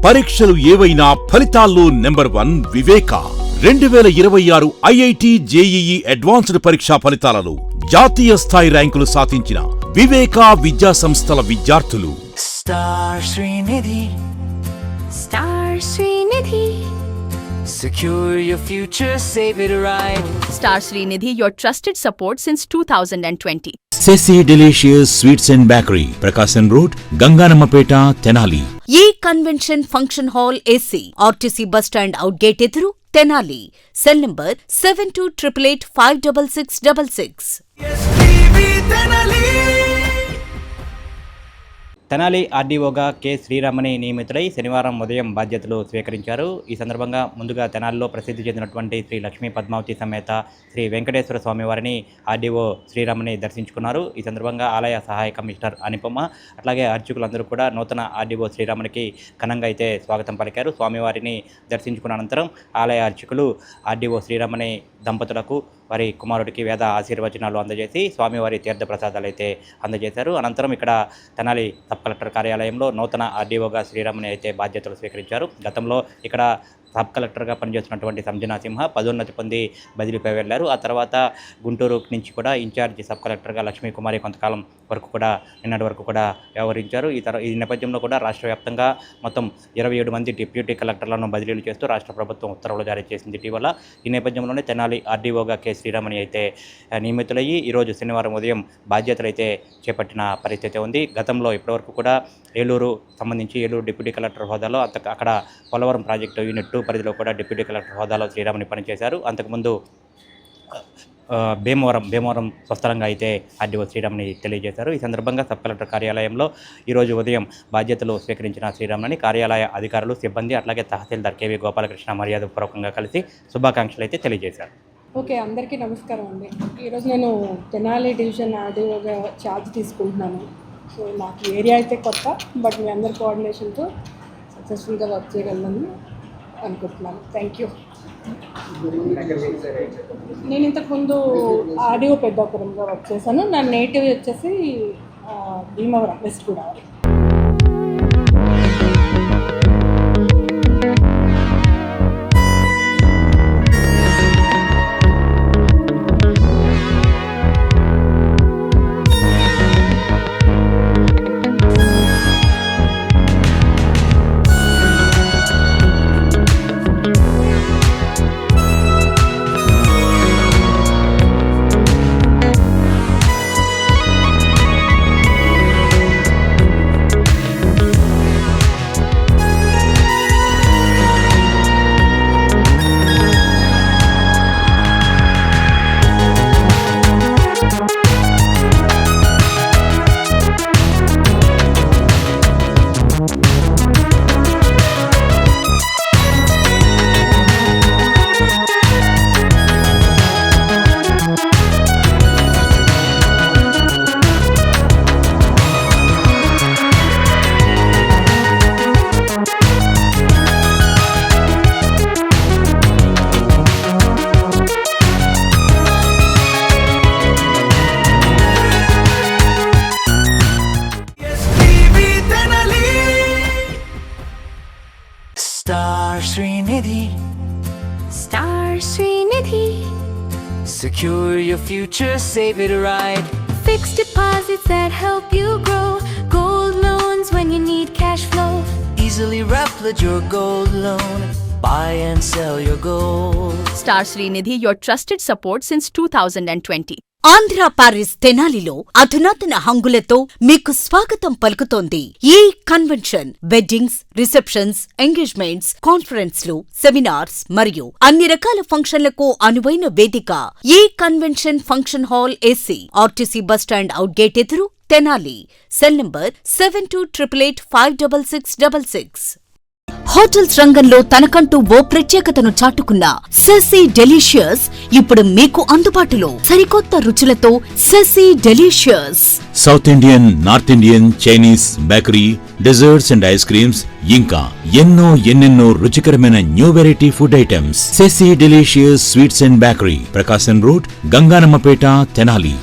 పరీక్షలు ఏవైనా ఫలితాల్లో నెంబర్ 1 వివేక. 2026 ఐఐటి జేఈఈ అడ్వాన్స్డ్ పరీక్షా ఫలితాలలో జాతీయ స్థాయి ర్యాంకులు సాధించిన వివేక విద్యా సంస్థల విద్యార్థులు. Star Srinidhi Secure your future, save it right. Star Srinidhi, your trusted support since 2020. Ceci Delicious Sweets and Bakery, Prakasam Road, Ganganamapeta, Tenali. Convention Function Hall AC, RTC Bus Stand Outgate Eduru, Tenali. Cell number 7288856666. Tenali ఆర్డీఓగా K శ్రీరామని నియమితుడై శనివారం ఉదయం బాధ్యతలు స్వీకరించారు. ఈ సందర్భంగా ముందుగా తెనాలిలో ప్రసిద్ధి చెందినటువంటి శ్రీ లక్ష్మీ పద్మావతి సమేత శ్రీ వెంకటేశ్వర స్వామి వారిని ఆర్డీఓ శ్రీరామని దర్శించుకున్నారు. ఈ సందర్భంగా ఆలయ సహాయ కమిషనర్ అనిపమ్మ అట్లాగే అర్చకులందరూ కూడా నూతన ఆర్డీఓ శ్రీరామనికి ఘనంగా అయితే స్వాగతం పలికారు. స్వామివారిని దర్శించుకున్న అనంతరం ఆలయ అర్చకులు ఆర్డీఓ శ్రీరామని దంపతులకు వారి కుమారుడికి వేద ఆశీర్వచనాలు అందజేసి స్వామివారి తీర్థ ప్రసాదాలు అయితే అందజేశారు. అనంతరం ఇక్కడ తెనాలి సబ్ కలెక్టర్ కార్యాలయంలో నూతన ఆర్డీఓగా శ్రీరామని అయితే బాధ్యతలు స్వీకరించారు. గతంలో ఇక్కడ సబ్ కలెక్టర్గా పనిచేస్తున్నటువంటి సంజనా సింహ పదోన్నతి పొంది బదిలీపై వెళ్లారు. ఆ తర్వాత గుంటూరు నుంచి కూడా ఇన్ఛార్జి సబ్ కలెక్టర్గా లక్ష్మీకుమారి కొంతకాలం వరకు కూడా నిన్నటి వరకు కూడా వ్యవహరించారు. ఈ నేపథ్యంలో కూడా రాష్ట్ర వ్యాప్తంగా మొత్తం 27 మంది డిప్యూటీ కలెక్టర్లను బదిలీలు చేస్తూ రాష్ట్ర ప్రభుత్వం ఉత్తర్వులు జారీ చేసింది ఇటీవల. ఈ నేపథ్యంలోనే తెనాలి ఆర్డీఓగా కె శ్రీరామని అయితే నియమితులయ్యి ఈరోజు శనివారం ఉదయం బాధ్యతలు అయితే చేపట్టిన పరిస్థితి ఉంది. గతంలో ఇప్పటివరకు కూడా ఏలూరు డిప్యూటీ కలెక్టర్ హోదాలో అక్కడ పోలవరం ప్రాజెక్టు యూనిట్ 2 పరిధిలో కూడా డిప్యూటీ కలెక్టర్ హోదాలో శ్రీరామని పనిచేశారు. అంతకుముందు భీమవరం స్వస్థలంగా అయితే ఆర్డీఓ శ్రీరామని తెలియజేశారు. ఈ సందర్భంగా సబ్ కలెక్టర్ కార్యాలయంలో ఈరోజు ఉదయం బాధ్యతలు స్వీకరించిన శ్రీరామని కార్యాలయ అధికారులు సిబ్బంది అట్లాగే తహసీల్దార్ కేవీ గోపాలకృష్ణ మర్యాదపూర్వకంగా కలిసి శుభాకాంక్షలు అయితే తెలియజేశారు. ఓకే, అందరికీ నమస్కారం అండి. ఈరోజు నేను తెనాలి డివిజన్ ఆర్డీఓగా ఛార్జ్ తీసుకుంటున్నాను. సో నాకు ఏరియా అయితే కొత్త, బట్ మీ అందరి కోఆర్డినేషన్తో సక్సెస్ఫుల్గా వర్క్ చేయగలను అనుకుంటున్నాను. Thank you. నేను ఇంతకుముందు ఆర్డీఓ పెద్దాపురంగా వర్క్ చేశాను. నా నేటివ్ వచ్చేసి Bhimavaram, west Godavari. Star Srinidhi Secure your future, save it right. Fixed deposits that help you grow. Gold loans when you need cash flow. Easily replicate your gold loan. Buy and sell your gold. Star Srinidhi, your trusted support since 2020. Andhra Paris తెనాలిలో అధునాతన హంగులతో మీకు స్వాగతం పలుకుతోంది. ఈ convention weddings, receptions, engagements, కాన్ఫరెన్స్లు, seminars మరియు అన్ని రకాల ఫంక్షన్లకు అనువైన వేదిక. ఈ convention function hall AC, RTC bus stand outgate ఎదురు, తెనాలి. Cell number 7288856666. హోటల్స్ రంగంలో తనకంటూ ఓ ప్రత్యేకతను చాటుకున్న సెసి డెలిషియస్ ఇప్పుడు మీకు అందుబాటులో. సరికొత్త రుచులతో Cesi delicious. South Indian, north Indian, Chinese, bakery, desserts and ice creams ఇంకా ఎన్నెన్నో రుచికరమైన new variety food items. Cesi delicious sweets and bakery, Prakasam road, Ganganammapeta, Tenali.